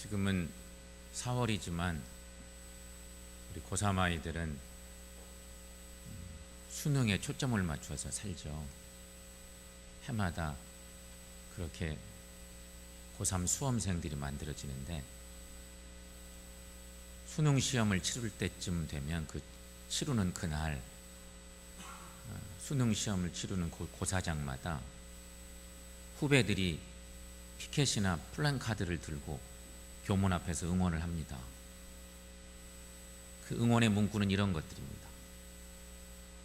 지금은 4월이지만 우리 고3 아이들은 수능에 초점을 맞춰서 살죠. 해마다 그렇게 고3 수험생들이 만들어지는데, 수능 시험을 치를 때쯤 되면 치르는 그날 수능 시험을 치르는 고사장마다 후배들이 피켓이나 플랜카드를 들고 교문 앞에서 응원을 합니다. 그 응원의 문구는 이런 것들입니다.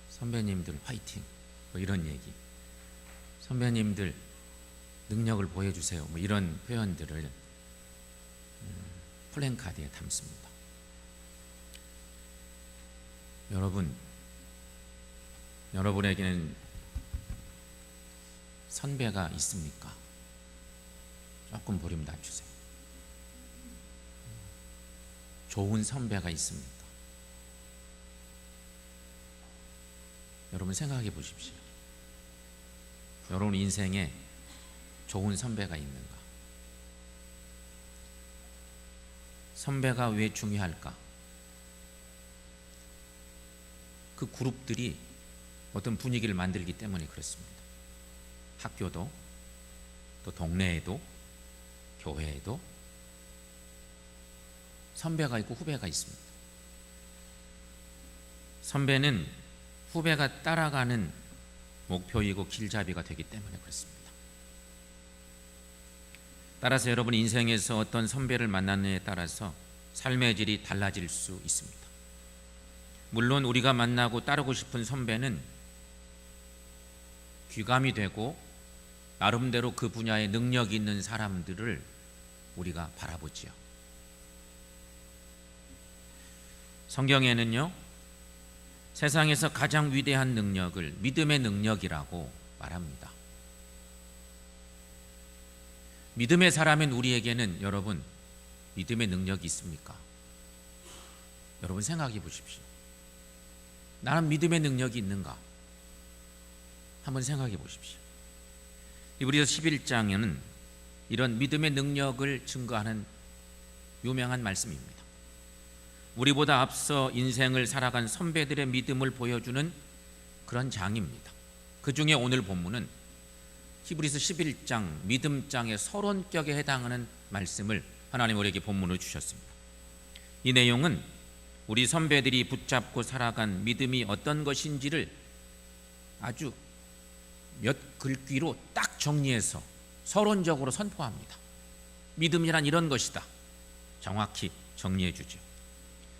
선배님들 화이팅, 뭐 이런 얘기. 선배님들 능력을 보여주세요, 뭐 이런 표현들을 플랜카드에 담습니다. 여러분에게는 선배가 있습니까? 조금 볼륨 낮추세요. 좋은 선배가 있습니까? 여러분 생각해 보십시오. 여러분 인생에 좋은 선배가 있는가? 선배가 왜 중요할까? 그 그룹들이 어떤 분위기를 만들기 때문에 그렇습니다. 학교도, 또 동네에도, 교회에도 선배가 있고 후배가 있습니다. 선배는 후배가 따라가는 목표이고 길잡이가 되기 때문에 그렇습니다. 따라서 여러분 인생에서 어떤 선배를 만나느냐에 따라서 삶의 질이 달라질 수 있습니다. 물론 우리가 만나고 따르고 싶은 선배는 귀감이 되고 나름대로 그 분야에 능력이 있는 사람들을 우리가 바라보지요. 성경에는요, 세상에서 가장 위대한 능력을 믿음의 능력이라고 말합니다. 믿음의 사람인 우리에게는 여러분 믿음의 능력이 있습니까? 여러분 생각해 보십시오. 나는 믿음의 능력이 있는가? 한번 생각해 보십시오. 히브리서 11장에는 이런 믿음의 능력을 증거하는 유명한 말씀입니다. 우리보다 앞서 인생을 살아간 선배들의 믿음을 보여주는 그런 장입니다. 그 중에 오늘 본문은 히브리서 11장 믿음장의 서론격에 해당하는 말씀을 하나님 우리에게 본문으로 주셨습니다. 이 내용은 우리 선배들이 붙잡고 살아간 믿음이 어떤 것인지를 아주 몇 글귀로 딱 정리해서 서론적으로 선포합니다. 믿음이란 이런 것이다, 정확히 정리해 주죠.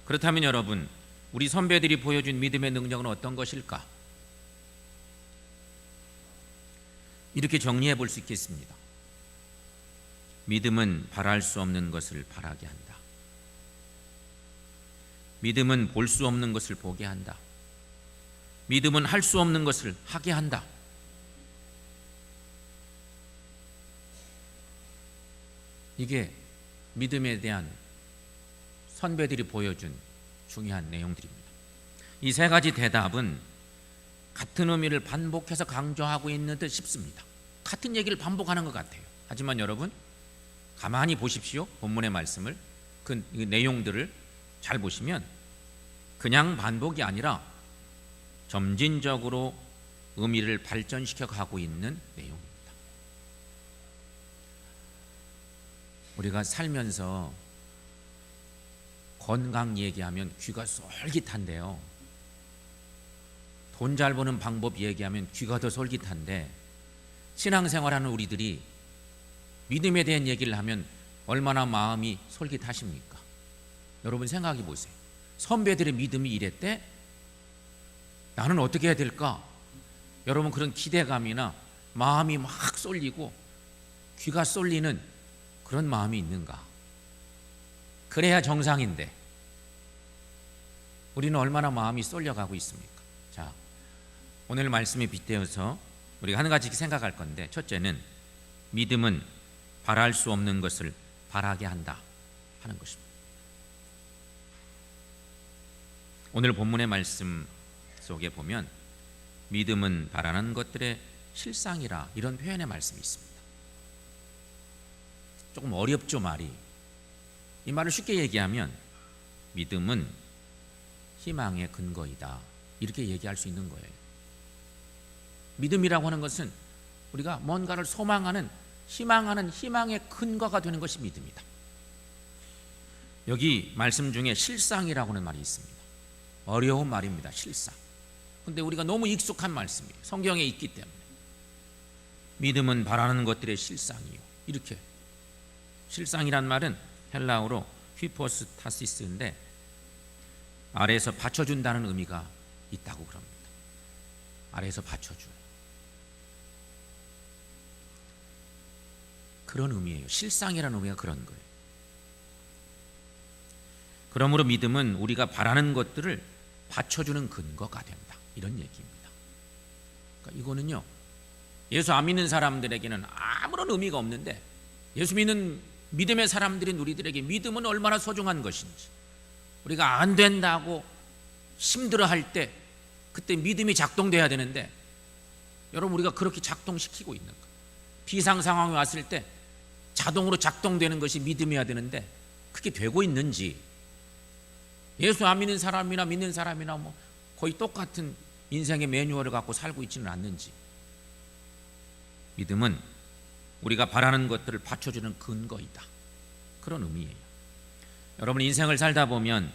그렇다면 여러분, 우리 선배들이 보여준 믿음의 능력은 어떤 것일까? 이렇게 정리해 볼 수 있겠습니다. 믿음은 바랄 수 없는 것을 바라게 한다. 믿음은 볼 수 없는 것을 보게 한다. 믿음은 할 수 없는 것을 하게 한다. 이게 믿음에 대한 선배들이 보여준 중요한 내용들입니다. 이 세 가지 대답은 같은 의미를 반복해서 강조하고 있는 듯 싶습니다. 같은 얘기를 반복하는 것 같아요. 하지만 여러분 가만히 보십시오. 본문의 말씀을, 그 내용들을 잘 보시면 그냥 반복이 아니라 점진적으로 의미를 발전시켜 가고 있는 내용입니다. 우리가 살면서 건강 얘기하면 귀가 솔깃한데요, 돈 잘 버는 방법 얘기하면 귀가 더 솔깃한데, 신앙생활하는 우리들이 믿음에 대한 얘기를 하면 얼마나 마음이 솔깃하십니까? 여러분 생각해 보세요. 선배들의 믿음이 이랬대? 나는 어떻게 해야 될까? 여러분 그런 기대감이나 마음이 막 쏠리고 귀가 쏠리는 그런 마음이 있는가? 그래야 정상인데 우리는 얼마나 마음이 쏠려가고 있습니까? 자, 오늘 말씀에 빗대어서 우리가 한 가지 생각할 건데, 첫째는 믿음은 바랄 수 없는 것을 바라게 한다 하는 것입니다. 오늘 본문의 말씀 속에 보면 믿음은 바라는 것들의 실상이라, 이런 표현의 말씀이 있습니다. 조금 어렵죠, 말이. 이 말을 쉽게 얘기하면 믿음은 희망의 근거이다, 이렇게 얘기할 수 있는 거예요. 믿음이라고 하는 것은 우리가 뭔가를 소망하는, 희망하는 희망의 근거가 되는 것이 믿음이다. 여기 말씀 중에 실상이라고 하는 말이 있습니다. 어려운 말입니다. 실상. 근데 우리가 너무 익숙한 말씀이에요. 성경에 있기 때문에. 믿음은 바라는 것들의 실상이요, 이렇게. 실상이란 말은 헬라어로 휘포스타시스인데 아래에서 받쳐준다는 의미가 있다고 그럽니다. 아래에서 받쳐줘요. 그런 의미예요. 실상이라는 의미가 그런 거예요. 그러므로 믿음은 우리가 바라는 것들을 받쳐주는 근거가 된다, 이런 얘기입니다. 그러니까 이거는요, 예수 안 믿는 사람들에게는 아무런 의미가 없는데, 예수 믿는 믿음의 사람들인 우리들에게 믿음은 얼마나 소중한 것인지, 우리가 안 된다고 힘들어할 때 그때 믿음이 작동돼야 되는데, 여러분 우리가 그렇게 작동시키고 있는 거예요. 비상 상황이 왔을 때 자동으로 작동되는 것이 믿음이어야 되는데 그게 되고 있는지, 예수 안 믿는 사람이나 믿는 사람이나 뭐 거의 똑같은 인생의 매뉴얼을 갖고 살고 있지는 않는지. 믿음은 우리가 바라는 것들을 받쳐주는 근거이다, 그런 의미예요. 여러분 인생을 살다 보면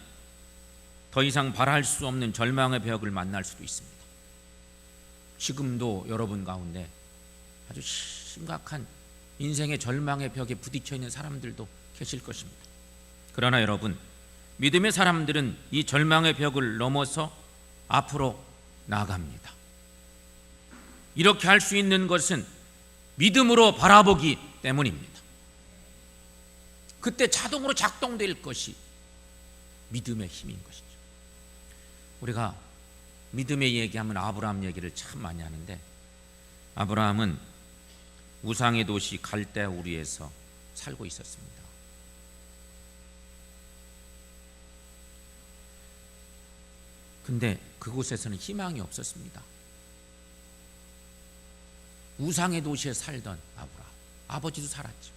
더 이상 바랄 수 없는 절망의 벽을 만날 수도 있습니다. 지금도 여러분 가운데 아주 심각한 인생의 절망의 벽에 부딪혀 있는 사람들도 계실 것입니다. 그러나 여러분, 믿음의 사람들은 이 절망의 벽을 넘어서 앞으로 나아갑니다. 이렇게 할 수 있는 것은 믿음으로 바라보기 때문입니다. 그때 자동으로 작동될 것이 믿음의 힘인 것이죠. 우리가 믿음의 얘기하면 아브라함 얘기를 참 많이 하는데, 아브라함은 우상의 도시 갈대아 우리에서 살고 있었습니다. 근데 그곳에서는 희망이 없었습니다. 우상의 도시에 살던 아브라함, 아버지도 살았죠.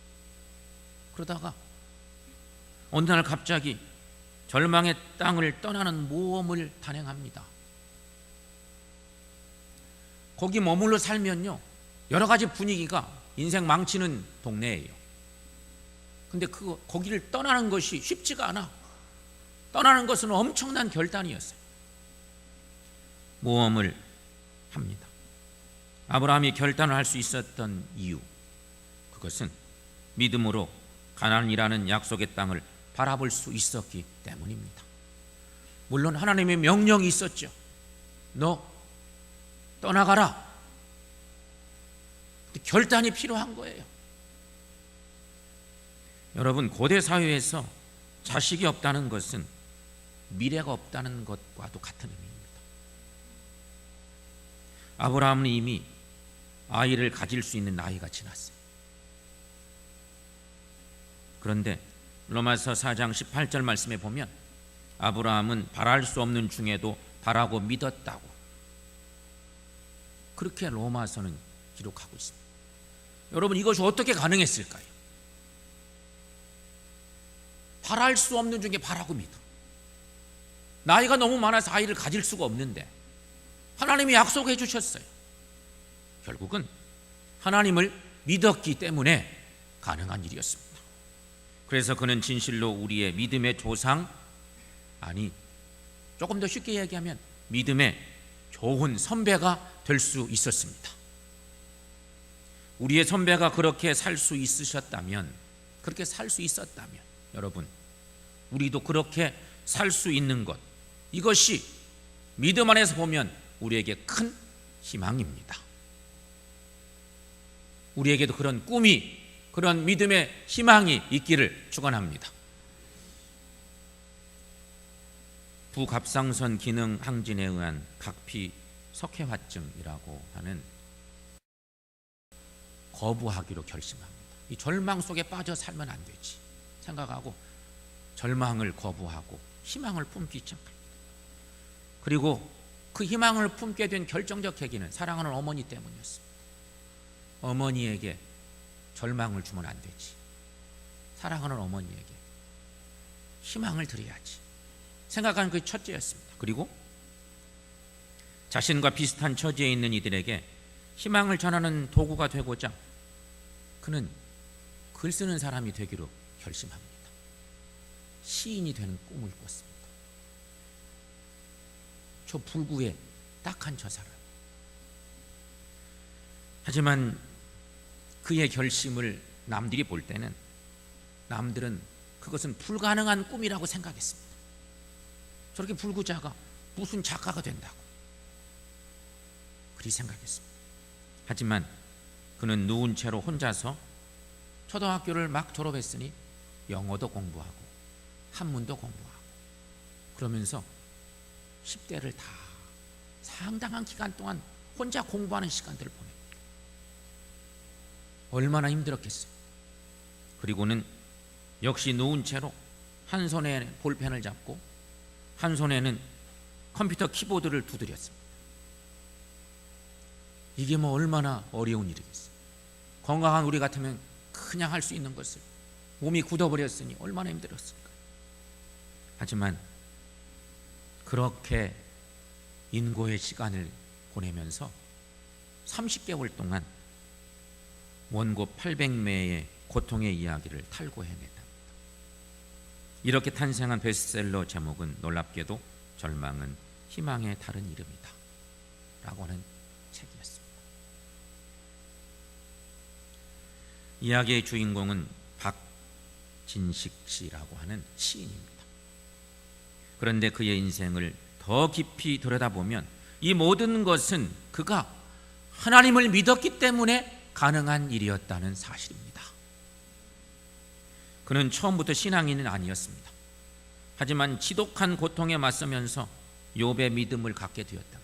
그러다가 어느 날 갑자기 절망의 땅을 떠나는 모험을 단행합니다. 거기 머물러 살면요, 여러 가지 분위기가 인생 망치는 동네예요. 근데 거기를 떠나는 것이 쉽지가 않아. 떠나는 것은 엄청난 결단이었어요. 모험을 합니다. 아브라함이 결단을 할 수 있었던 이유, 그것은 믿음으로 가나안이라는 약속의 땅을 바라볼 수 있었기 때문입니다. 물론 하나님의 명령이 있었죠. 너 떠나가라. 결단이 필요한 거예요. 여러분, 고대 사회에서 자식이 없다는 것은 미래가 없다는 것과도 같은 의미입니다. 아브라함은 이미 아이를 가질 수 있는 나이가 지났어요. 그런데 로마서 4장 18절 말씀에 보면 아브라함은 바랄 수 없는 중에도 바라고 믿었다고, 그렇게 로마서는 기록하고 있습니다. 여러분, 이것이 어떻게 가능했을까요? 바랄 수 없는 중에 바라고 믿어. 나이가 너무 많아서 아이를 가질 수가 없는데 하나님이 약속해 주셨어요. 결국은 하나님을 믿었기 때문에 가능한 일이었습니다. 그래서 그는 진실로 우리의 믿음의 조상, 아니 조금 더 쉽게 얘기하면 믿음의 좋은 선배가 될 수 있었습니다. 우리의 선배가 그렇게 살 수 있으셨다면, 그렇게 살 수 있었다면, 여러분 우리도 그렇게 살 수 있는 것, 이것이 믿음 안에서 보면 우리에게 큰 희망입니다. 우리에게도 그런 꿈이, 그런 믿음의 희망이 있기를 축원합니다. 부갑상선 기능 항진에 의한 각피 석회화증이라고 하는, 거부하기로 결심합니다. 이 절망 속에 빠져 살면 안 되지 생각하고 절망을 거부하고 희망을 품기 시작합니다. 그리고 그 희망을 품게 된 결정적 계기는 사랑하는 어머니 때문이었습니다. 어머니에게 절망을 주면 안 되지. 사랑하는 어머니에게 희망을 드려야지 생각하는 그 첫째였습니다. 그리고 자신과 비슷한 처지에 있는 이들에게 희망을 전하는 도구가 되고자 그는 글 쓰는 사람이 되기로 결심합니다. 시인이 되는 꿈을 꿨습니다. 저 불구에 딱한 저 사람. 하지만 그의 결심을 남들이 볼 때는 남들은 그것은 불가능한 꿈이라고 생각했습니다. 저렇게 불구자가 무슨 작가가 된다고 그리 생각했습니다. 하지만 그는 누운 채로 혼자서 초등학교를 막 졸업했으니 영어도 공부하고 한문도 공부하고 그러면서 10대를 다 상당한 기간 동안 혼자 공부하는 시간들을 보냅니다. 얼마나 힘들었겠어요. 그리고는 역시 누운 채로 한 손에 볼펜을 잡고 한 손에는 컴퓨터 키보드를 두드렸습니다. 이게 뭐 얼마나 어려운 일이겠어요. 건강한 우리 같으면 그냥 할 수 있는 것을 몸이 굳어버렸으니 얼마나 힘들었을까. 하지만 그렇게 인고의 시간을 보내면서 30개월 동안 원고 800매의 고통의 이야기를 탈고해냈답니다. 이렇게 탄생한 베스트셀러 제목은 놀랍게도 절망은 희망의 다른 이름이다 라고 하는 책이었습니다. 이야기의 주인공은 박진식 씨라고 하는 시인입니다. 그런데 그의 인생을 더 깊이 들여다보면 이 모든 것은 그가 하나님을 믿었기 때문에 가능한 일이었다는 사실입니다. 그는 처음부터 신앙인은 아니었습니다. 하지만 지독한 고통에 맞서면서 욥의 믿음을 갖게 되었답니다.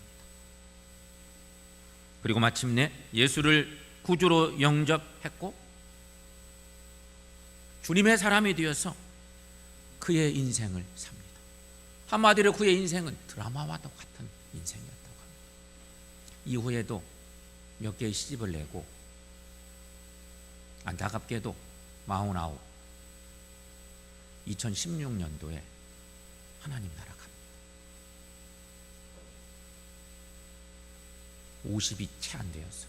그리고 마침내 예수를 구주로 영접했고 주님의 사람이 되어서 그의 인생을 삽니다. 한마디로 그의 인생은 드라마와도 같은 인생이었다고 합니다. 이후에도 몇 개의 시집을 내고 안타깝게도 49 2016년도에 하나님 나라 갑니다. 50이 채 안 되어서.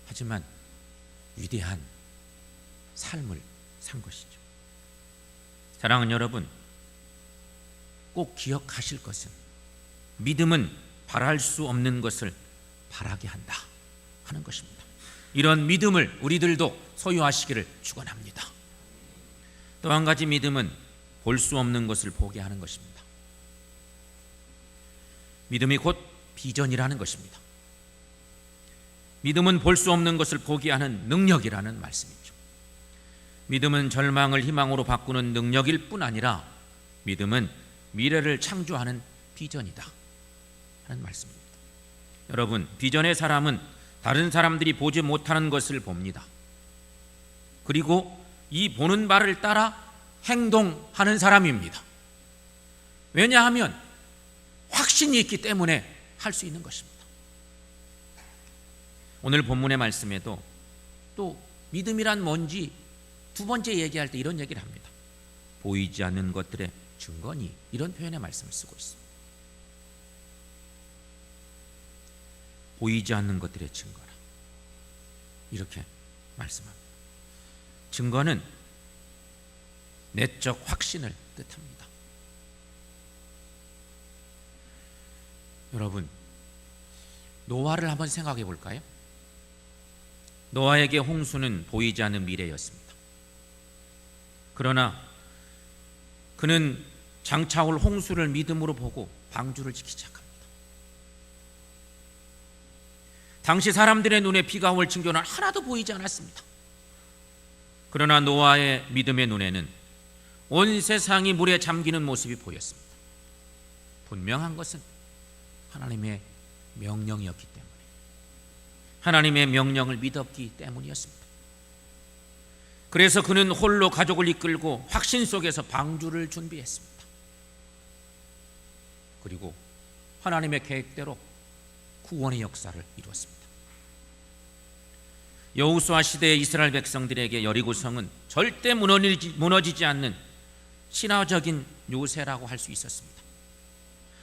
하지만 위대한 삶을 산 것이죠. 사랑하는 여러분, 꼭 기억하실 것은 믿음은 바랄 수 없는 것을 바라게 한다 하는 것입니다. 이런 믿음을 우리들도 소유하시기를 축원합니다. 또 한 가지 믿음은 볼 수 없는 것을 보게 하는 것입니다. 믿음이 곧 비전이라는 것입니다. 믿음은 볼 수 없는 것을 보게 하는 능력이라는 말씀이죠. 믿음은 절망을 희망으로 바꾸는 능력일 뿐 아니라 믿음은 미래를 창조하는 비전이다 하는 말씀입니다. 여러분, 비전의 사람은 다른 사람들이 보지 못하는 것을 봅니다. 그리고 이 보는 바를 따라 행동하는 사람입니다. 왜냐하면 확신이 있기 때문에 할 수 있는 것입니다. 오늘 본문의 말씀에도 또 믿음이란 뭔지 두 번째 얘기할 때 이런 얘기를 합니다. 보이지 않는 것들의 증거니, 이런 표현의 말씀을 쓰고 있습니다. 보이지 않는 것들의 증거라, 이렇게 말씀합니다. 증거는 내적 확신을 뜻합니다. 여러분, 노아를 한번 생각해 볼까요? 노아에게 홍수는 보이지 않는 미래였습니다. 그러나 그는 장차올 홍수를 믿음으로 보고 방주를 짓기 시작합니다. 당시 사람들의 눈에 비가 올 징조는 하나도 보이지 않았습니다. 그러나 노아의 믿음의 눈에는 온 세상이 물에 잠기는 모습이 보였습니다. 분명한 것은 하나님의 명령이었기 때문에, 하나님의 명령을 믿었기 때문이었습니다. 그래서 그는 홀로 가족을 이끌고 확신 속에서 방주를 준비했습니다. 그리고 하나님의 계획대로 구원의 역사를 이루었습니다. 여호수아 시대의 이스라엘 백성들에게 여리고성은 절대 무너지지 않는 신화적인 요새라고 할 수 있었습니다.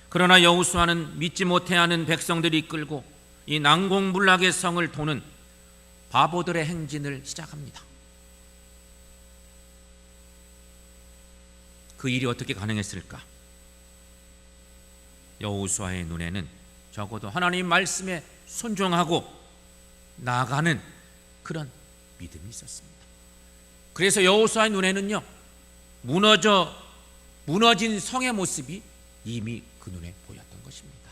그러나 여호수아는 믿지 못해하는 백성들이 이끌고 이 난공불락의 성을 도는 바보들의 행진을 시작합니다. 그 일이 어떻게 가능했을까? 여호수아의 눈에는 적어도 하나님 말씀에 순종하고 나아가는 그런 믿음이 있었습니다. 그래서 여호수아의 눈에는요, 무너진 성의 모습이 이미 그 눈에 보였던 것입니다.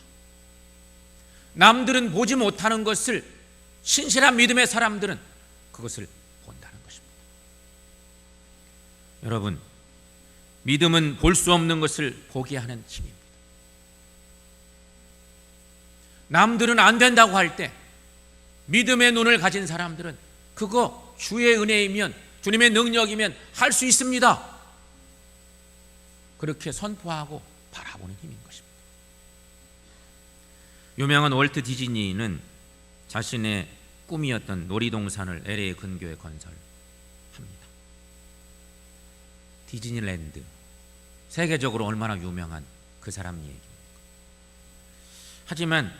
남들은 보지 못하는 것을 신실한 믿음의 사람들은 그것을 본다는 것입니다. 여러분, 믿음은 볼 수 없는 것을 보게 하는 힘입니다. 남들은 안 된다고 할 때 믿음의 눈을 가진 사람들은 그거 주의 은혜이면, 주님의 능력이면 할 수 있습니다, 그렇게 선포하고 바라보는 힘인 것입니다. 유명한 월트 디즈니는 자신의 꿈이었던 놀이동산을 LA 근교에 건설합니다. 디즈니랜드, 세계적으로 얼마나 유명한 그 사람 얘기입니까? 하지만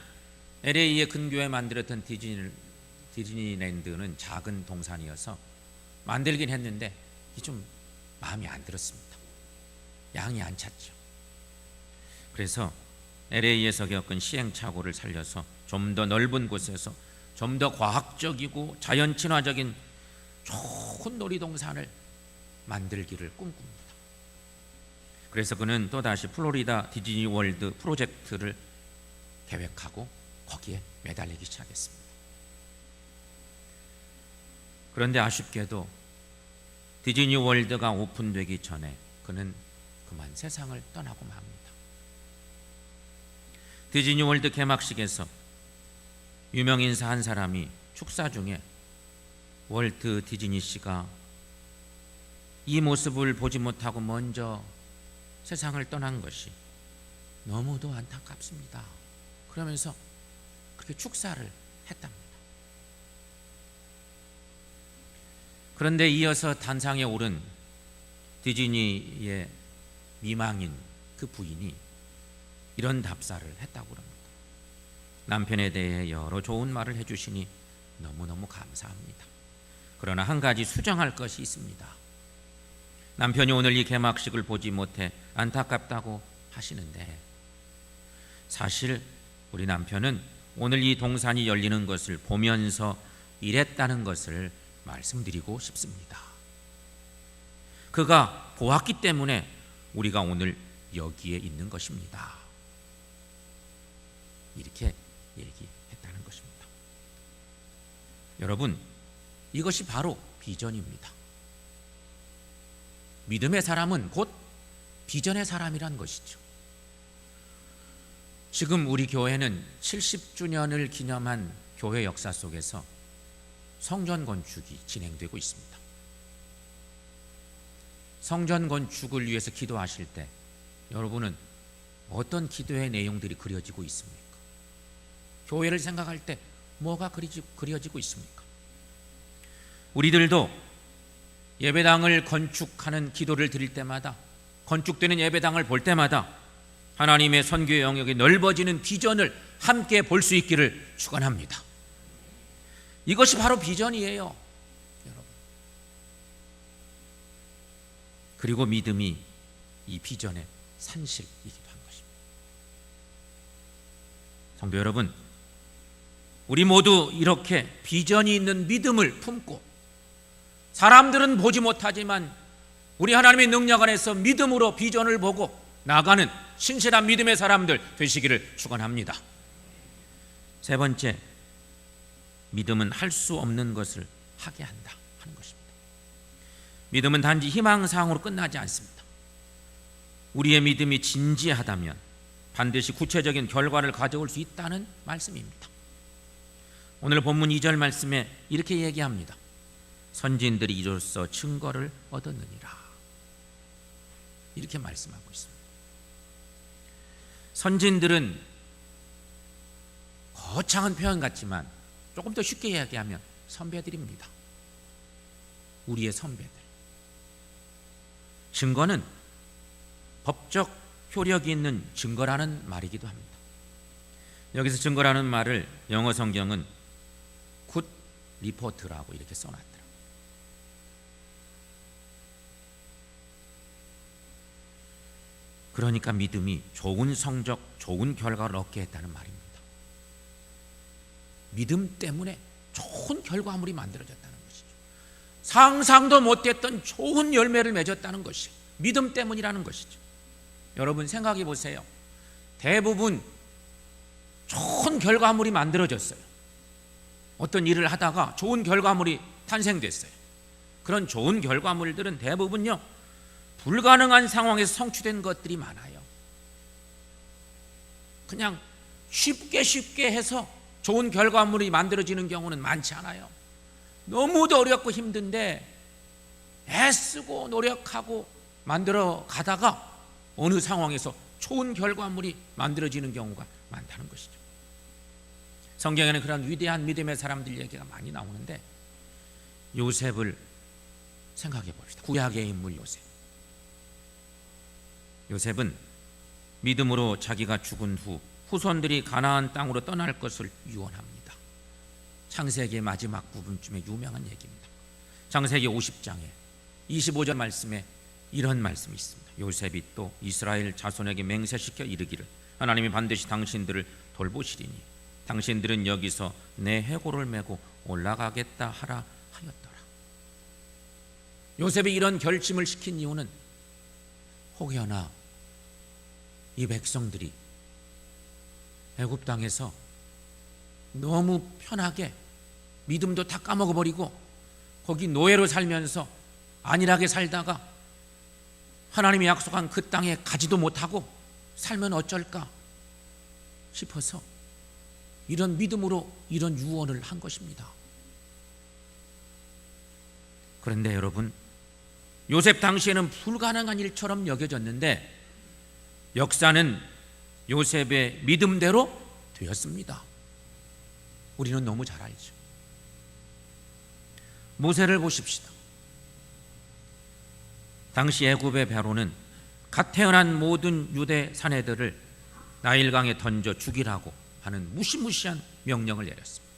LA의 근교에 만들었던 디즈니랜드는 작은 동산이어서 만들긴 했는데 좀 마음에 안 들었습니다. 양이 안 찼죠. 그래서 LA에서 겪은 시행착오를 살려서 좀 더 넓은 곳에서 좀 더 과학적이고 자연 친화적인 좋은 놀이동산을 만들기를 꿈꿉니다. 그래서 그는 또다시 플로리다 디즈니월드 프로젝트를 계획하고 거기에 매달리기 시작했습니다. 그런데 아쉽게도 디즈니월드가 오픈되기 전에 그는 그만 세상을 떠나고 맙니다. 디즈니월드 개막식에서 유명인사 한 사람이 축사 중에 월트 디즈니 씨가 이 모습을 보지 못하고 먼저 세상을 떠난 것이 너무도 안타깝습니다, 그러면서 그렇게 축사를 했답니다. 그런데 이어서 단상에 오른 디즈니의 미망인 그 부인이 이런 답사를 했다고 합니다. 남편에 대해 여러 좋은 말을 해주시니 너무너무 감사합니다. 그러나 한 가지 수정할 것이 있습니다. 남편이 오늘 이 개막식을 보지 못해 안타깝다고 하시는데, 사실 우리 남편은 오늘 이 동산이 열리는 것을 보면서 일했다는 것을 말씀드리고 싶습니다. 그가 보았기 때문에 우리가 오늘 여기에 있는 것입니다, 이렇게 얘기했다는 것입니다. 여러분, 이것이 바로 비전입니다. 믿음의 사람은 곧 비전의 사람이란 것이죠. 지금 우리 교회는 70주년을 기념한 교회 역사 속에서 성전 건축이 진행되고 있습니다. 성전 건축을 위해서 기도하실 때 여러분은 어떤 기도의 내용들이 그려지고 있습니까? 교회를 생각할 때 뭐가 그려지고 있습니까? 우리들도 예배당을 건축하는 기도를 드릴 때마다, 건축되는 예배당을 볼 때마다 하나님의 선교의 영역이 넓어지는 비전을 함께 볼 수 있기를 축원합니다. 이것이 바로 비전이에요, 여러분. 그리고 믿음이 이 비전의 산실이기도 한 것입니다. 성도 여러분, 우리 모두 이렇게 비전이 있는 믿음을 품고, 사람들은 보지 못하지만 우리 하나님의 능력 안에서 믿음으로 비전을 보고 나아가는 신실한 믿음의 사람들 되시기를 축원합니다. 세 번째, 믿음은 할 수 없는 것을 하게 한다 하는 것입니다. 믿음은 단지 희망사항으로 끝나지 않습니다. 우리의 믿음이 진지하다면 반드시 구체적인 결과를 가져올 수 있다는 말씀입니다. 오늘 본문 2절 말씀에 이렇게 얘기합니다. 선지인들이 이로써 증거를 얻었느니라, 이렇게 말씀하고 있습니다. 선지인들은 거창한 표현 같지만 조금 더 쉽게 이야기하면 선배들입니다. 우리의 선배들. 증거는 법적 효력이 있는 증거라는 말이기도 합니다. 여기서 증거라는 말을 영어 성경은 굿 리포트라고 이렇게 써놨더라고요. 그러니까 믿음이 좋은 성적, 좋은 결과를 얻게 했다는 말입니다. 믿음 때문에 좋은 결과물이 만들어졌다는 것이죠. 상상도 못했던 좋은 열매를 맺었다는 것이 믿음 때문이라는 것이죠. 여러분 생각해 보세요. 대부분 좋은 결과물이 만들어졌어요. 어떤 일을 하다가 좋은 결과물이 탄생됐어요. 그런 좋은 결과물들은 대부분요, 불가능한 상황에서 성취된 것들이 많아요. 그냥 쉽게 해서 좋은 결과물이 만들어지는 경우는 많지 않아요. 너무도 어렵고 힘든데 애쓰고 노력하고 만들어 가다가 어느 상황에서 좋은 결과물이 만들어지는 경우가 많다는 것이죠. 성경에는 그런 위대한 믿음의 사람들 얘기가 많이 나오는데 요셉을 생각해 봅시다. 구약의 인물 요셉. 요셉은 믿음으로 자기가 죽은 후 후손들이 가나안 땅으로 떠날 것을 유언합니다. 창세기의 마지막 부분쯤에 유명한 얘기입니다. 창세기 50장에 25절 말씀에 이런 말씀이 있습니다. 요셉이 또 이스라엘 자손에게 맹세시켜 이르기를 하나님이 반드시 당신들을 돌보시리니 당신들은 여기서 내 해골을 메고 올라가겠다 하라 하였더라. 요셉이 이런 결심을 시킨 이유는 혹여나 이 백성들이 애굽 땅에서 너무 편하게 믿음도 다 까먹어버리고 거기 노예로 살면서 안일하게 살다가 하나님이 약속한 그 땅에 가지도 못하고 살면 어쩔까 싶어서 이런 믿음으로 이런 유언을 한 것입니다. 그런데 여러분, 요셉 당시에는 불가능한 일처럼 여겨졌는데 역사는 요셉의 믿음대로 되었습니다. 우리는 너무 잘 알죠. 모세를 보십시다. 당시 애굽의 바로는 갓 태어난 모든 유대 사내들을 나일강에 던져 죽이라고 하는 무시무시한 명령을 내렸습니다.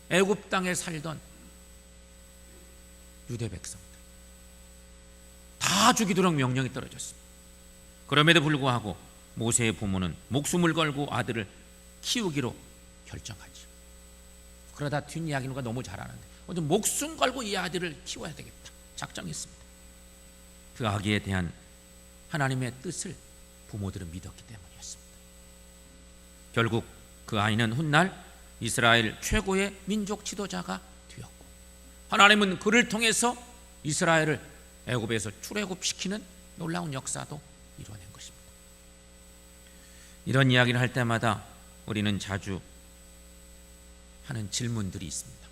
애굽 땅에 살던 유대 백성들 다 죽이도록 명령이 떨어졌습니다. 그럼에도 불구하고 모세의 부모는 목숨을 걸고 아들을 키우기로 결정하죠. 그러다 뒷이야기는 너무 잘하는데 목숨 걸고 이 아들을 키워야 되겠다 작정했습니다. 그 아기에 대한 하나님의 뜻을 부모들은 믿었기 때문이었습니다. 결국 그 아이는 훗날 이스라엘 최고의 민족 지도자가 되었고 하나님은 그를 통해서 이스라엘을 애굽에서 출애굽시키는 놀라운 역사도 이뤄낸 것입니다. 이런 이야기를 할 때마다 우리는 자주 하는 질문들이 있습니다.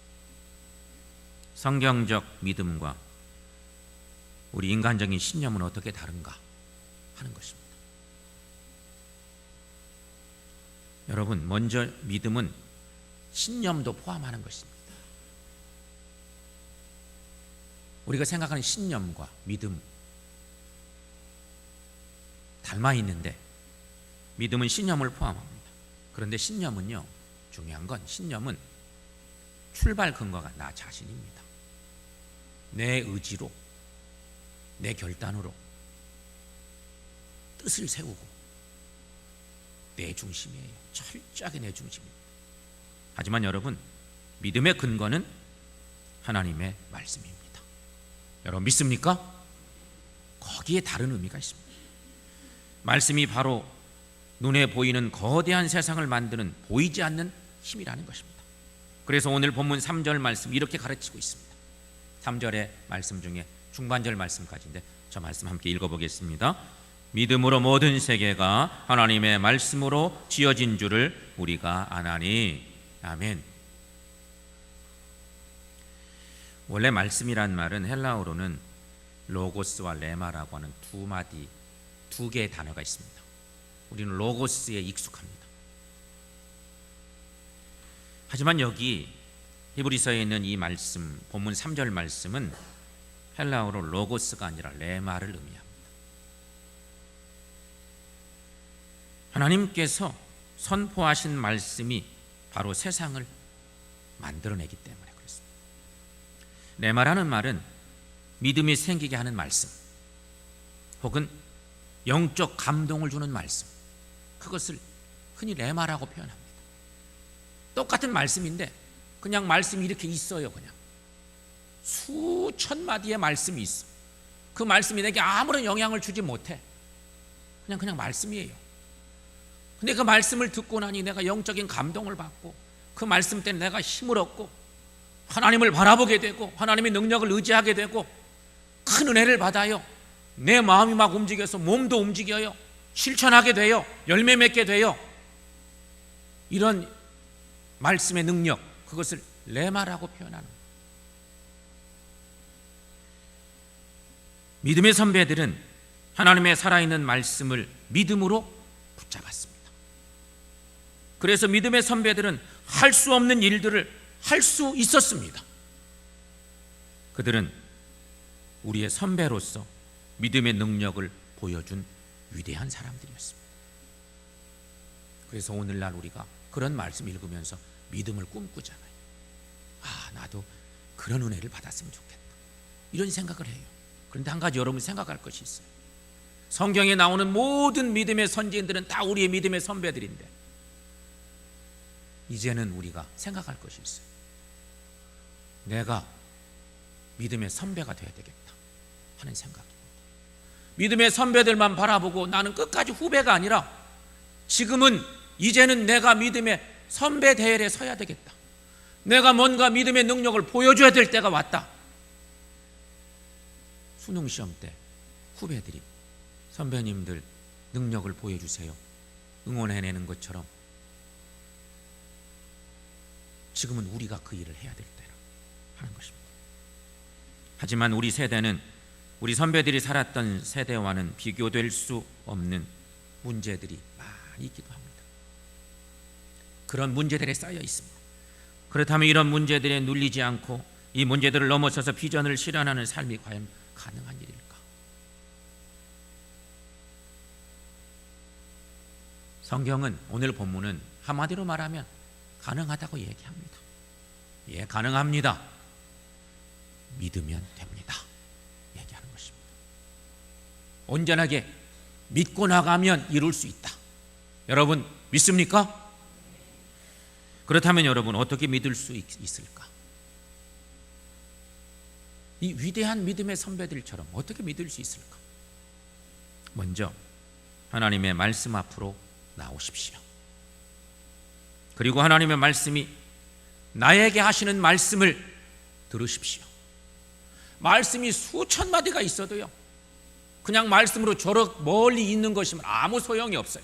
성경적 믿음과 우리 인간적인 신념은 어떻게 다른가 하는 것입니다. 여러분, 먼저 믿음은 신념도 포함하는 것입니다. 우리가 생각하는 신념과 믿음 닮아 있는데 믿음은 신념을 포함합니다. 그런데 신념은요, 중요한 건 신념은 출발 근거가 나 자신입니다. 내 의지로, 내 결단으로 뜻을 세우고 내 중심이에요. 철저하게 내 중심입니다. 하지만 여러분, 믿음의 근거는 하나님의 말씀입니다. 여러분 믿습니까? 거기에 다른 의미가 있습니다. 말씀이 바로 눈에 보이는 거대한 세상을 만드는 보이지 않는 힘이라는 것입니다. 그래서 오늘 본문 3절 말씀 이렇게 가르치고 있습니다. 3절의 말씀 중에 중반절 말씀까지인데 저 말씀 함께 읽어보겠습니다. 믿음으로 모든 세계가 하나님의 말씀으로 지어진 줄을 우리가 아나니. 아멘. 원래 말씀이란 말은 헬라어로는 로고스와 레마라고 하는 두 개의 단어가 있습니다. 우리는 로고스에 익숙합니다. 하지만 여기 히브리서에 있는 이 말씀, 본문 3절 말씀은 헬라어로 로고스가 아니라 레마를 의미합니다. 하나님께서 선포하신 말씀이 바로 세상을 만들어내기 때문에 그렇습니다. 레마라는 말은 믿음이 생기게 하는 말씀, 혹은 영적 감동을 주는 말씀, 그것을 흔히 레마라고 표현합니다. 똑같은 말씀인데 그냥 말씀이 이렇게 있어요. 그냥 수천 마디의 말씀이 있어. 그 말씀이 내게 아무런 영향을 주지 못해. 그냥 말씀이에요. 근데 그 말씀을 듣고 나니 내가 영적인 감동을 받고, 그 말씀 때문에 내가 힘을 얻고 하나님을 바라보게 되고 하나님의 능력을 의지하게 되고 큰 은혜를 받아요. 내 마음이 막 움직여서 몸도 움직여요. 실천하게 돼요. 열매 맺게 돼요. 이런 말씀의 능력, 그것을 레마라고 표현하는 거예요. 믿음의 선배들은 하나님의 살아있는 말씀을 믿음으로 붙잡았습니다. 그래서 믿음의 선배들은 할 수 없는 일들을 할 수 있었습니다. 그들은 우리의 선배로서 믿음의 능력을 보여준 위대한 사람들이었습니다. 그래서 오늘날 우리가 그런 말씀 읽으면서 믿음을 꿈꾸잖아요. 나도 그런 은혜를 받았으면 좋겠다, 이런 생각을 해요. 그런데 한 가지 여러분이 생각할 것이 있어요. 성경에 나오는 모든 믿음의 선지인들은 다 우리의 믿음의 선배들인데 이제는 우리가 생각할 것이 있어요. 내가 믿음의 선배가 되어야 되겠다 하는 생각입니다. 믿음의 선배들만 바라보고 나는 끝까지 후배가 아니라 지금은 이제는 내가 믿음의 선배 대열에 서야 되겠다. 내가 뭔가 믿음의 능력을 보여줘야 될 때가 왔다. 수능 시험 때 후배들이 선배님들 능력을 보여주세요, 응원해내는 것처럼 지금은 우리가 그 일을 해야 될 때라 하는 것입니다. 하지만 우리 세대는 우리 선배들이 살았던 세대와는 비교될 수 없는 문제들이 많이 있기도 합니다. 그런 문제들에 쌓여 있습니다. 그렇다면 이런 문제들에 눌리지 않고 이 문제들을 넘어서서 비전을 실현하는 삶이 과연 가능한 일일까? 성경은, 오늘 본문은 한마디로 말하면 가능하다고 얘기합니다. 예, 가능합니다. 믿으면 됩니다. 얘기하는 것입니다. 온전하게 믿고 나가면 이룰 수 있다. 여러분 믿습니까? 그렇다면 여러분 어떻게 믿을 수 있을까? 이 위대한 믿음의 선배들처럼 어떻게 믿을 수 있을까? 먼저 하나님의 말씀 앞으로 나오십시오. 그리고 하나님의 말씀이 나에게 하시는 말씀을 들으십시오. 말씀이 수천 마디가 있어도요, 그냥 말씀으로 저렇게 멀리 있는 것이면 아무 소용이 없어요.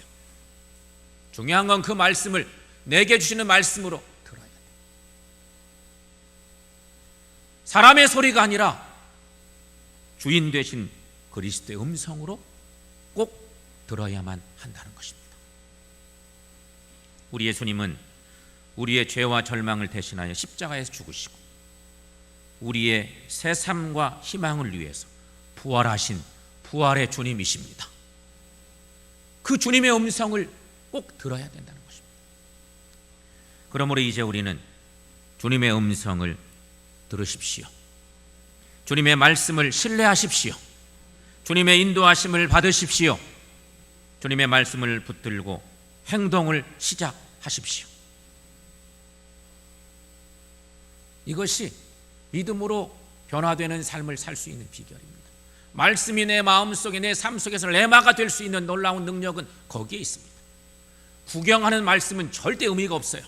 중요한 건 그 말씀을, 내게 주시는 말씀으로 들어야 돼요. 사람의 소리가 아니라 주인 되신 그리스도의 음성으로 꼭 들어야만 한다는 것입니다. 우리 예수님은 우리의 죄와 절망을 대신하여 십자가에서 죽으시고 우리의 새 삶과 희망을 위해서 부활하신 부활의 주님이십니다. 그 주님의 음성을 꼭 들어야 된다는 것입니다. 그러므로 이제 우리는 주님의 음성을 들으십시오. 주님의 말씀을 신뢰하십시오. 주님의 인도하심을 받으십시오. 주님의 말씀을 붙들고 행동을 시작하십시오. 이것이 믿음으로 변화되는 삶을 살 수 있는 비결입니다. 말씀이 내 마음속에, 내 삶 속에서 레마가 될 수 있는 놀라운 능력은 거기에 있습니다. 구경하는 말씀은 절대 의미가 없어요.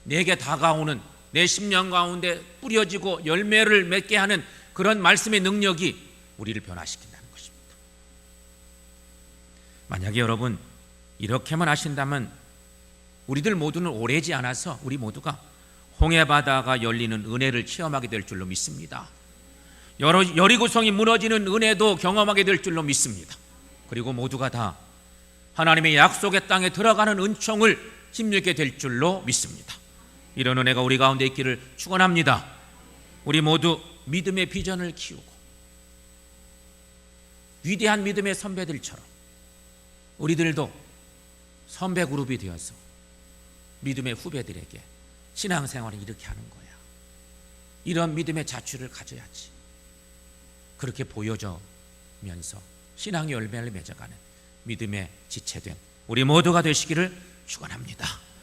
내게 다가오는, 내 심령 가운데 뿌려지고 열매를 맺게 하는 그런 말씀의 능력이 우리를 변화시킨다는 것입니다. 만약에 여러분 이렇게만 하신다면 우리들 모두는 오래지 않아서 우리 모두가 홍해바다가 열리는 은혜를 체험하게 될 줄로 믿습니다. 여리고성이 무너지는 은혜도 경험하게 될 줄로 믿습니다. 그리고 모두가 다 하나님의 약속의 땅에 들어가는 은총을 힘입게 될 줄로 믿습니다. 이런 은혜가 우리 가운데 있기를 축원합니다. 우리 모두 믿음의 비전을 키우고 위대한 믿음의 선배들처럼 우리들도 선배 그룹이 되어서 믿음의 후배들에게 신앙생활을 이렇게 하는 거야. 이런 믿음의 자취를 가져야지. 그렇게 보여져면서 신앙의 열매를 맺어가는 믿음의 지체된 우리 모두가 되시기를 축원합니다.